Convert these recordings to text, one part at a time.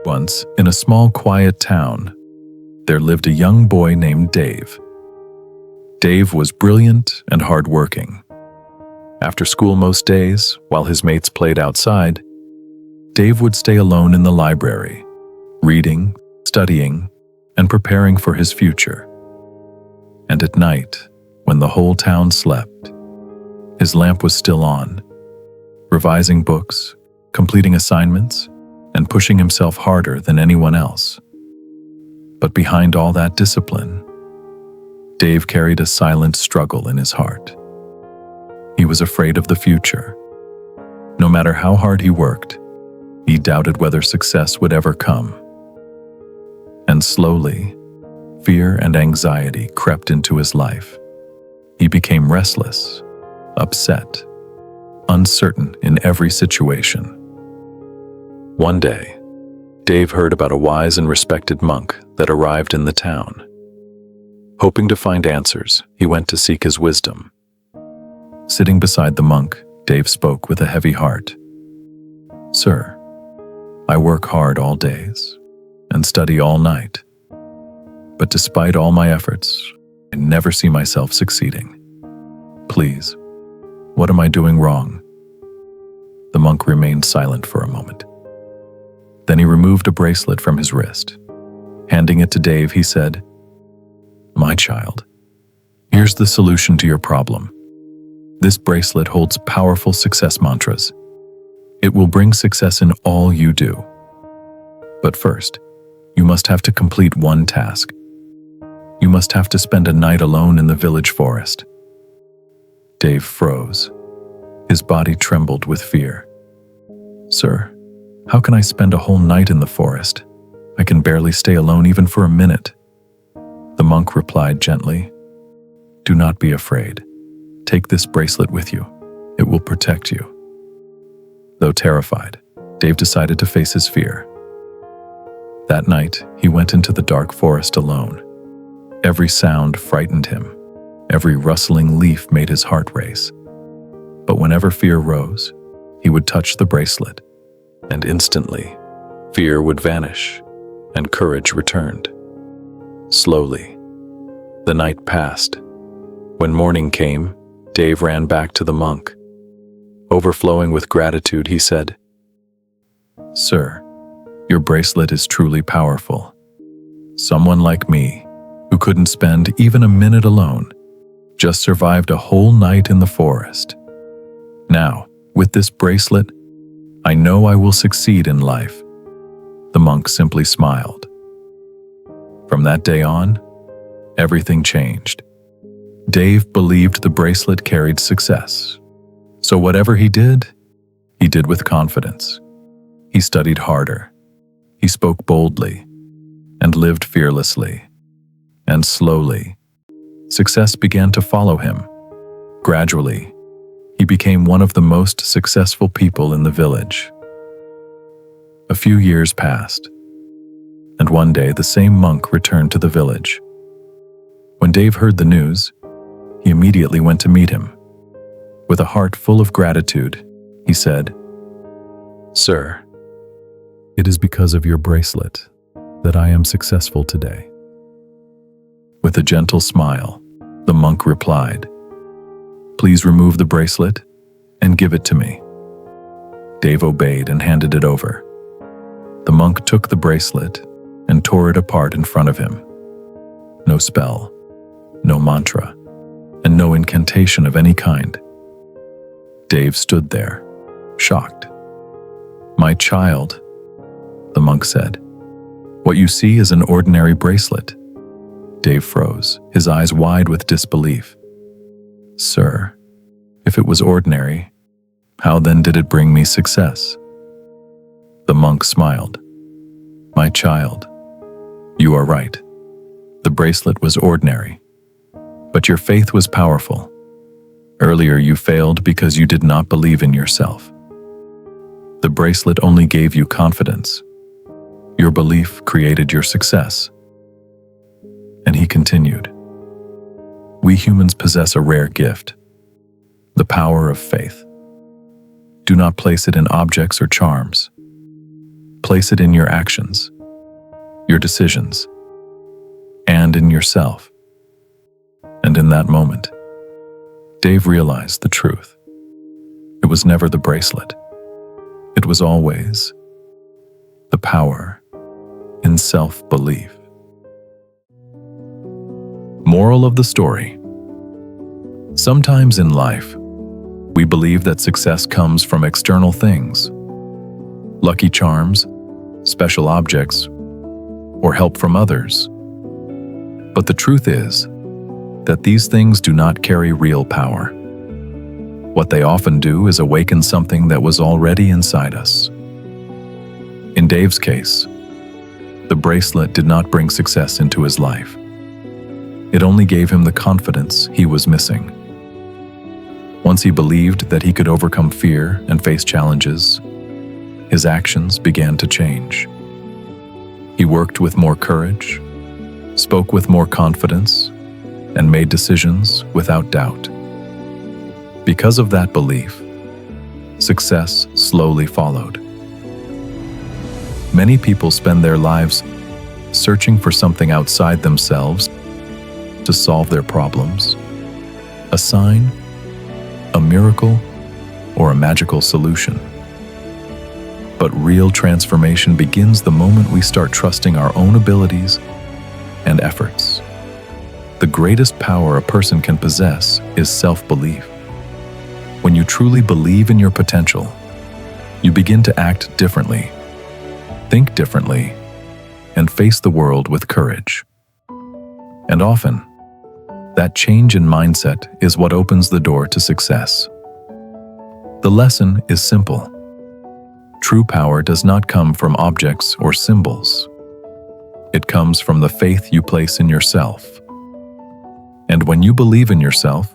Once, in a small, quiet town, there lived a young boy named Dave. Dave was brilliant and hardworking. After school most days, while his mates played outside, Dave would stay alone in the library, reading, studying, and preparing for his future. And at night, when the whole town slept, his lamp was still on, revising books, completing assignments, and pushing himself harder than anyone else. But behind all that discipline, Dave carried a silent struggle in his heart. He was afraid of the future. No matter how hard he worked, he doubted whether success would ever come. And slowly, fear and anxiety crept into his life. He became restless, upset, uncertain in every situation. One day, Dave heard about a wise and respected monk that arrived in the town. Hoping to find answers, he went to seek his wisdom. Sitting beside the monk, Dave spoke with a heavy heart. "Sir, I work hard all days and study all night. But despite all my efforts, I never see myself succeeding. Please, what am I doing wrong?" The monk remained silent for a moment. Then he removed a bracelet from his wrist. Handing it to Dave, he said, "My child, here's the solution to your problem. This bracelet holds powerful success mantras. It will bring success in all you do. But first, you must have to complete one task. You must have to spend a night alone in the village forest." Dave froze. His body trembled with fear. "Sir, how can I spend a whole night in the forest? I can barely stay alone even for a minute." The monk replied gently, "Do not be afraid. Take this bracelet with you. It will protect you." Though terrified, Dave decided to face his fear. That night, he went into the dark forest alone. Every sound frightened him. Every rustling leaf made his heart race. But whenever fear rose, he would touch the bracelet, and instantly, fear would vanish, and courage returned. Slowly, the night passed. When morning came, Dave ran back to the monk. Overflowing with gratitude, he said, "Sir, your bracelet is truly powerful. Someone like me, who couldn't spend even a minute alone, just survived a whole night in the forest. Now, with this bracelet, I know I will succeed in life." The monk simply smiled. From that day on, everything changed. Dave believed the bracelet carried success. So whatever he did with confidence. He studied harder. He spoke boldly and lived fearlessly. And slowly, success began to follow him. Gradually, he became one of the most successful people in the village. A few years passed, and one day the same monk returned to the village. When Dave heard the news, he immediately went to meet him. With a heart full of gratitude, he said, "Sir, it is because of your bracelet that I am successful today." With a gentle smile, the monk replied, "Please remove the bracelet and give it to me." Dave obeyed and handed it over. The monk took the bracelet and tore it apart in front of him. No spell, no mantra, and no incantation of any kind. Dave stood there, shocked. "My child," the monk said, "what you see is an ordinary bracelet." Dave froze, his eyes wide with disbelief. "Sir, if it was ordinary, how then did it bring me success?" The monk smiled. "My child, you are right. The bracelet was ordinary, but your faith was powerful. Earlier you failed because you did not believe in yourself. The bracelet only gave you confidence. Your belief created your success." And he continued, "We humans possess a rare gift, the power of faith. Do not place it in objects or charms. place it in your actions, your decisions, and in yourself. And in that moment, Dave realized the truth. It was never the bracelet. It was always the power in self-belief. Moral of the story: sometimes in life, we believe that success comes from external things, lucky charms, special objects, or help from others. But the truth is that these things do not carry real power. What they often do is awaken something that was already inside us. In Dave's case, the bracelet did not bring success into his life. It only gave him the confidence he was missing. Once he believed that he could overcome fear and face challenges, his actions began to change. He worked with more courage, spoke with more confidence, and made decisions without doubt. Because of that belief, success slowly followed. Many people spend their lives searching for something outside themselves to solve their problems. A sign, a miracle, or a magical solution. But real transformation begins the moment we start trusting our own abilities and efforts. The greatest power a person can possess is self-belief. When you truly believe in your potential, you begin to act differently, think differently, and face the world with courage. And often, that change in mindset is what opens the door to success. The lesson is simple. True power does not come from objects or symbols. It comes from the faith you place in yourself. And when you believe in yourself,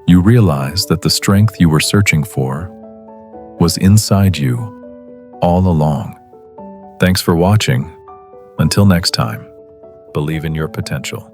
you realize that the strength you were searching for was inside you all along. Thanks for watching. Until next time, believe in your potential.